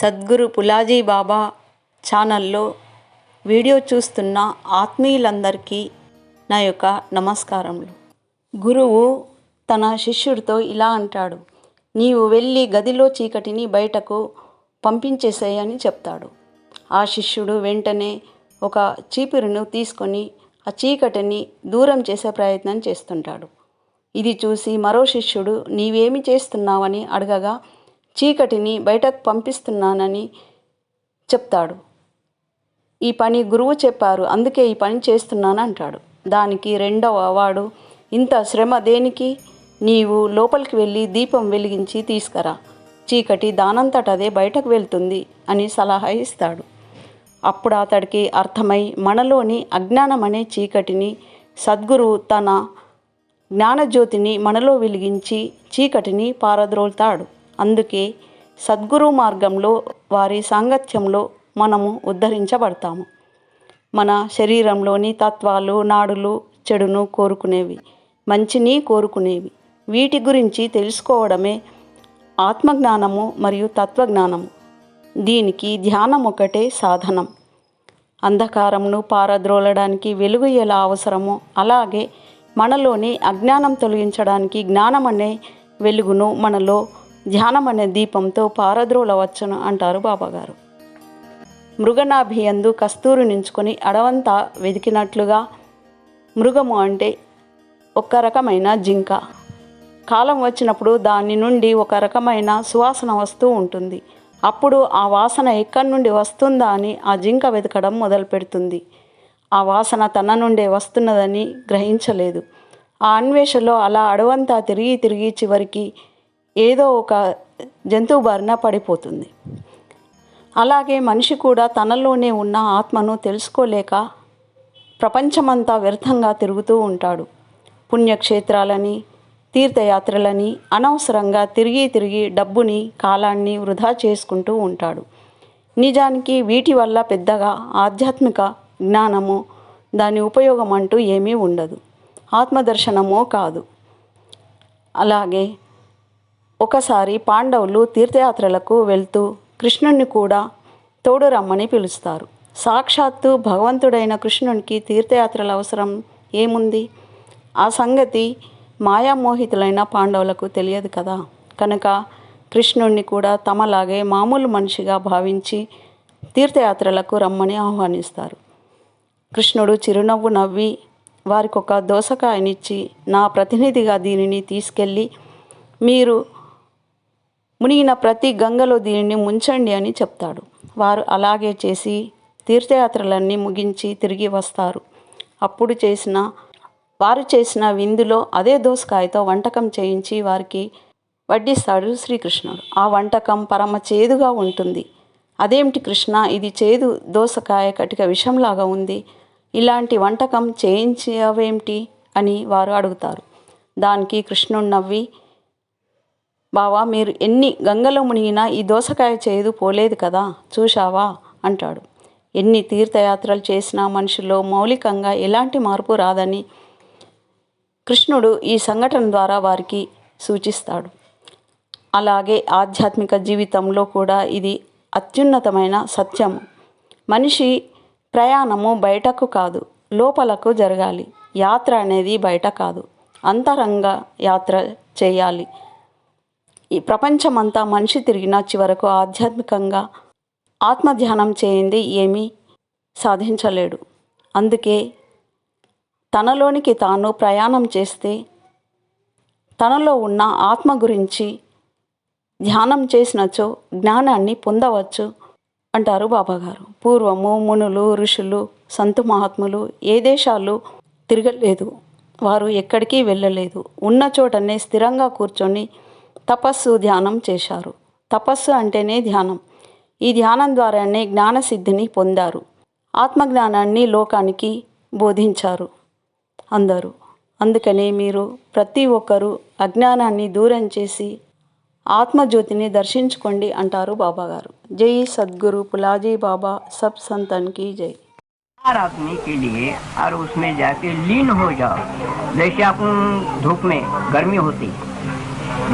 సద్గురు పులాజీ బాబా ఛానల్లో వీడియో చూస్తున్న ఆత్మీయులందరికీ నా యొక్క నమస్కారములు. గురువు తన శిష్యుడితో ఇలా అంటాడు, నీవు వెళ్ళి గదిలో చీకటిని బయటకు పంపించేసేయని చెప్తాడు. ఆ శిష్యుడు వెంటనే ఒక చీపురును తీసుకొని ఆ చీకటిని దూరం చేసే ప్రయత్నం చేస్తుంటాడు. ఇది చూసి మరో శిష్యుడు నీవేమి చేస్తున్నావని అడగగా చీకటిని బయటకు పంపిస్తున్నానని చెప్తాడు. ఈ పని గురువు చెప్పారు, అందుకే ఈ పని చేస్తున్నాను అంటాడు. దానికి రెండవ వాడు, ఇంత శ్రమ దేనికి? నీవు లోపలికి వెళ్ళి దీపం వెలిగించి తీసుకురా, చీకటి దానంతటదే బయటకు వెళ్తుంది అని సలహా ఇస్తాడు. అప్పుడు అతడికి అర్థమై మనలోని అజ్ఞానం అనే చీకటిని సద్గురువు తన జ్ఞానజ్యోతిని మనలో వెలిగించి చీకటిని పారద్రోలుతాడు. అందుకే సద్గురు మార్గంలో వారి సాంగత్యంలో మనము ఉద్ధరించబడతాము. మన శరీరంలోని తత్వాలు, నాడులు చెడును కోరుకునేవి, మంచిని కోరుకునేవి. వీటి గురించి తెలుసుకోవడమే ఆత్మజ్ఞానము మరియు తత్వజ్ఞానము. దీనికి ధ్యానం ఒకటే సాధనం. అంధకారమును పారద్రోలడానికి వెలుగు ఎలా అవసరమో అలాగే మనలోని అజ్ఞానం తొలగించడానికి జ్ఞానం అనే వెలుగును మనలో ధ్యానం అనే దీపంతో పారద్రోలవచ్చును అంటారు బాబాగారు. మృగనాభియందు కస్తూరి నించుకొని అడవంతా వెతికినట్లుగా మృగము అంటే ఒక రకమైన జింక. కాలం వచ్చినప్పుడు దాని నుండి ఒక రకమైన సువాసన వస్తూ ఉంటుంది. అప్పుడు ఆ వాసన ఎక్కడి నుండి వస్తుందా అని ఆ జింక వెతకడం మొదలు పెడుతుంది. ఆ వాసన తన నుండే వస్తున్నదని గ్రహించలేదు. ఆ అన్వేషణలో అలా అడవంతా తిరిగి తిరిగి చివరికి ఏదో ఒక జంతువు బారిన పడిపోతుంది. అలాగే మనిషి కూడా తనలోనే ఉన్న ఆత్మను తెలుసుకోలేక ప్రపంచమంతా వ్యర్థంగా తిరుగుతూ ఉంటాడు. పుణ్యక్షేత్రాలని, తీర్థయాత్రలని అనవసరంగా తిరిగి తిరిగి డబ్బుని, కాలాన్ని వృధా చేసుకుంటూ ఉంటాడు. నిజానికి వీటి వల్ల పెద్దగా ఆధ్యాత్మిక జ్ఞానము, దాని ఉపయోగం అంటూ ఏమీ ఉండదు. ఆత్మదర్శనమో కాదు. అలాగే ఒకసారి పాండవులు తీర్థయాత్రలకు వెళ్తూ కృష్ణుణ్ణి కూడా తోడు రమ్మని పిలుస్తారు. సాక్షాత్తు భగవంతుడైన కృష్ణునికి తీర్థయాత్రల అవసరం ఏముంది? ఆ సంగతి మాయామోహితులైన పాండవులకు తెలియదు కదా. కనుక కృష్ణుణ్ణి కూడా తమలాగే మామూలు మనిషిగా భావించి తీర్థయాత్రలకు రమ్మని ఆహ్వానిస్తారు. కృష్ణుడు చిరునవ్వు నవ్వి వారికొక దోసకాయనిచ్చి, నా ప్రతినిధిగా దీనిని తీసుకెళ్ళి మీరు మునిగిన ప్రతి గంగలో దీనిని ముంచండి అని చెప్తాడు. వారు అలాగే చేసి తీర్థయాత్రలన్నీ ముగించి తిరిగి వస్తారు. అప్పుడు వారు చేసిన విందులో అదే దోసకాయతో వంటకం చేయించి వారికి వడ్డిస్తాడు శ్రీకృష్ణుడు. ఆ వంటకం పరమ చేదుగా ఉంటుంది. అదేమిటి కృష్ణ, ఇది చేదు దోసకాయ కటిక విషంలాగా ఉంది, ఇలాంటి వంటకం చేయించవేమిటి అని వారు అడుగుతారు. దానికి కృష్ణుడు నవ్వి, బావా, మీరు ఎన్ని గంగలో మునిగినా ఈ దోసకాయ చేదు పోలేదు కదా, చూశావా అంటాడు. ఎన్ని తీర్థయాత్రలు చేసినా మనిషిలో మౌలికంగా ఎలాంటి మార్పు రాదని కృష్ణుడు ఈ సంఘటన ద్వారా వారికి సూచిస్తాడు. అలాగే ఆధ్యాత్మిక జీవితంలో కూడా ఇది అత్యున్నతమైన సత్యము. మనిషి ప్రయాణము బయటకు కాదు, లోపలకు జరగాలి. యాత్ర అనేది బయట కాదు, అంతరంగ యాత్ర చేయాలి. ఈ ప్రపంచమంతా మనిషి తిరిగిన చివరకు ఆధ్యాత్మికంగా ఆత్మధ్యానం చేయింది ఏమీ సాధించలేడు. అందుకే తనలోనికి తాను ప్రయాణం చేస్తే తనలో ఉన్న ఆత్మ గురించి ధ్యానం చేసినచో జ్ఞానాన్ని పొందవచ్చు అంటారు బాబాగారు. పూర్వము మునులు, ఋషులు, సంతు మహాత్ములు ఏ దేశాలు తిరగలేదు, వారు ఎక్కడికి వెళ్ళలేదు. ఉన్న చోటనే స్థిరంగా కూర్చొని తపస్సు, ధ్యానం చేశారు. తపస్సు అంటేనే ధ్యానం. ఈ ధ్యానం ద్వారానే జ్ఞానసిద్ధిని పొందారు. ఆత్మజ్ఞానాన్ని లోకానికి బోధించారు అందరూ. అందుకనే మీరు ప్రతి ఒక్కరూ అజ్ఞానాన్ని దూరం చేసి ఆత్మజ్యోతిని దర్శించుకోండి అంటారు బాబాగారు. జై సద్గురు పులాజీ బాబా, సబ్ సంతన్ की जय। आदमी के लिए और उसमें जाके लीन हो जाओ। जैसे अपन धूप में गर्मी होती,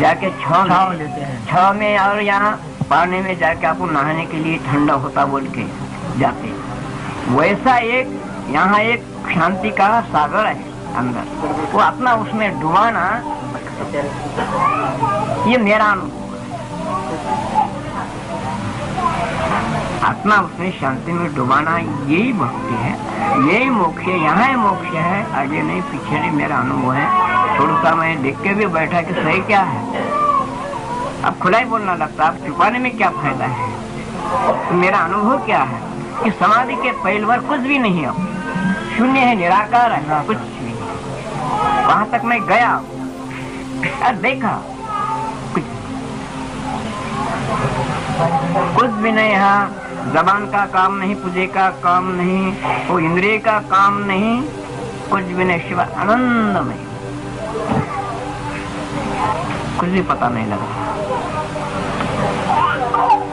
जाके छाँव में और यहाँ पानी में जाके आपको नहाने के लिए ठंडा होता बोल के जाते, वैसा एक यहाँ एक शांति का सागर है अंदर, वो अपना उसमें डुबाना, ये मेरा अनुभव है। आत्मा उसमें शांति में डुबाना यही भक्ति है, यही मोक्ष है। यहाँ मोक्ष है, आगे नहीं पीछे नहीं, मेरा अनुभव है। थोड़ा सा मैं देख के भी बैठा कि सही क्या है, अब खुला ही बोलना लगता, अब छुपाने में क्या फायदा है। तो मेरा अनुभव क्या है कि समाधि के पहले बार कुछ भी नहीं, अब शून्य है, निराकार है, कुछ भी। वहां तक मैं गया और देखा कुछ भी नहीं, यहाँ जबान का काम नहीं, पूजे का काम नहीं, वो इंद्रिय का काम नहीं, कुछ भी नहीं, शिवा आनंद में कुछ भी पता नहीं लगा।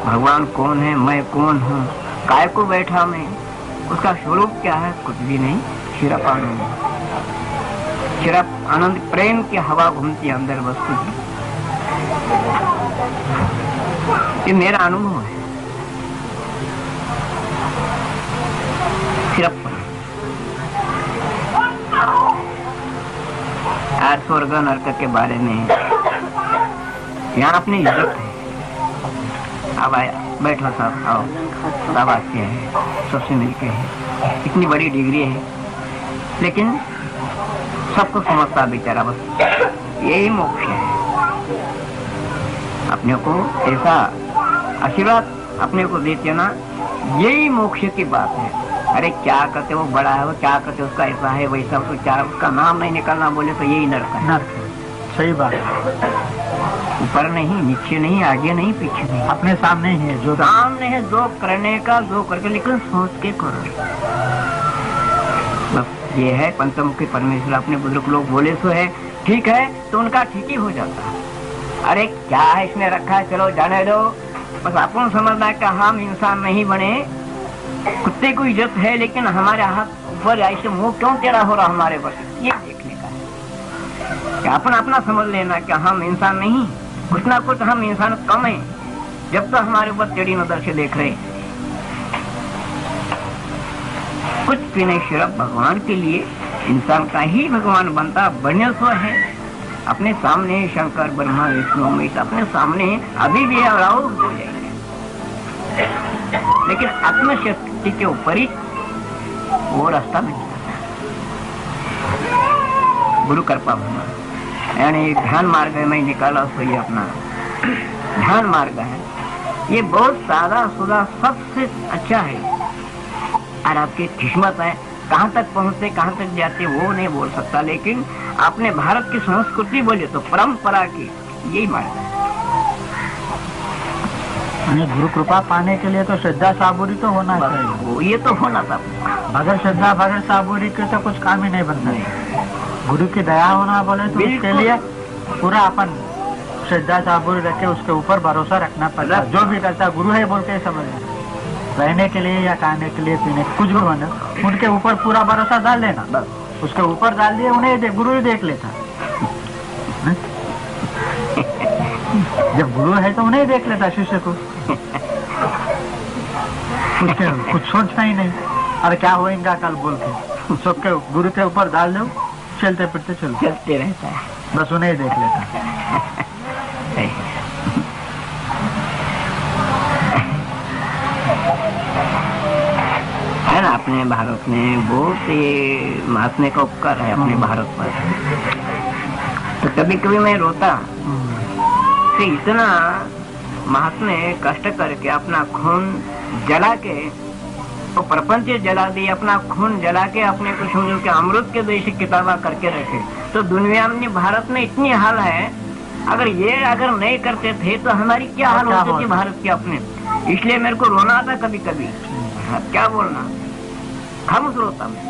भगवान कौन है, मैं कौन हूँ, काय को बैठा मैं, उसका स्वरूप क्या है, कुछ भी नहीं, सिर्फ आनंद, सिर्फ आनंद, प्रेम की हवा घूमती अंदर बस, कुछ। ये मेरा अनुभव है, सिर्फ आज स्वर्ग नरक के बारे में यहाँ अपनी इज्जत है। अब आया, बैठो साहब, आओ, सब अच्छे हैं, सबसे मिलके है, इतनी बड़ी डिग्री है, लेकिन सबको समझता बेचारा, बस यही मोक्ष है। अपने को ऐसा आशीर्वाद अपने को देते ना, यही मोक्ष की बात है। अरे क्या करते वो बड़ा है, वो क्या करते उसका ऐसा है वैसा, उसको क्या, उसका नाम नहीं निकालना बोले तो यही नरक है। नरक, सही बात है। ऊपर नहीं, नीचे नहीं, आगे नहीं, पीछे नहीं, अपने सामने ही है, जो सामने है, जो करने का जो करके, लेकिन सोच के करो। बस ये है पंचमुखी परमेश्वर, अपने बुजुर्ग लोग बोले सो है, ठीक है तो उनका ठीक ही हो जाता है। अरे क्या है इसने रखा है, चलो जाने दो, बस अपन समझना है कि हम इंसान नहीं बने। कुत्ते को इज्जत है, लेकिन हमारे हाथ ऊपर ऐसे मुंह क्यों टेढ़ा हो रहा हमारे पर, ये देखने का है। कि अपन अपना समझ लेना कि हम इंसान नहीं, कुछ ना कुछ हम इंसान कम है, जब तक हमारे ऊपर टेढ़ी नजर से देख रहे। कुछ भी नहीं, सिर्फ भगवान के लिए इंसान का ही भगवान बनता, बनने सो है। अपने सामने शंकर ब्रह्मा विष्णु महेश अपने सामने अभी भी और हो जाएंगे, लेकिन आत्मशक्ति के ऊपर ही वो रास्ता नहीं जाता। गुरु कृपा होना, यानी ध्यान मार्ग में निकाला, सो ये अपना ध्यान मार्ग है। ये बहुत सादा सुदा सबसे अच्छा है, और आपकी किस्मत है कहाँ तक पहुँचते, कहाँ तक जाते वो नहीं बोल सकता, लेकिन अपने भारत की संस्कृति बोले तो परंपरा की यही मार्ग है। गुरु कृपा पाने के लिए तो श्रद्धा साबूरी तो होना चाहिए, ये तो होना था। बगैर श्रद्धा बगैर साबूरी के तो कुछ काम ही नहीं बनता। गुरु की दया होना बोले तो उसके लिए पूरा अपन श्रद्धा साबूरी रख के उसके ऊपर भरोसा रखना पड़ता। जो भी करता गुरु है बोल के समझना, रहने के लिए या खाने के लिए, पीने कुछ भी होना, उनके ऊपर पूरा भरोसा डाल लेना, बस उसके ऊपर डाल दिया, उन्हें गुरु ही देख लेता। जब गुरु है तो उन्हें देख लेता, शिष्य को कुछ सोचना ही नहीं, अरे क्या होएगा कल बोल के, सबके गुरु के ऊपर डाल दो, चलते फिरते चलते रहता है, बस उन्हें देख लेता। है ना, अपने भारत में बहुत ये महात्मा का उपकार है अपने भारत पर। तो कभी कभी मैं रोता कि इतना महात्मा कष्ट करके अपना खून जला के, तो प्रपंच जला दिए, अपना खून जला के अपने को समझो कि अमृत के जैसे किताबा करके रखे। तो दुनिया में भारत में इतनी हाल है, अगर ये अगर नहीं करते थे तो हमारी क्या हाल होती थी भारत के अपने। इसलिए मेरे को रोना आता कभी कभी, क्या बोलना, खामोश रोता मैं।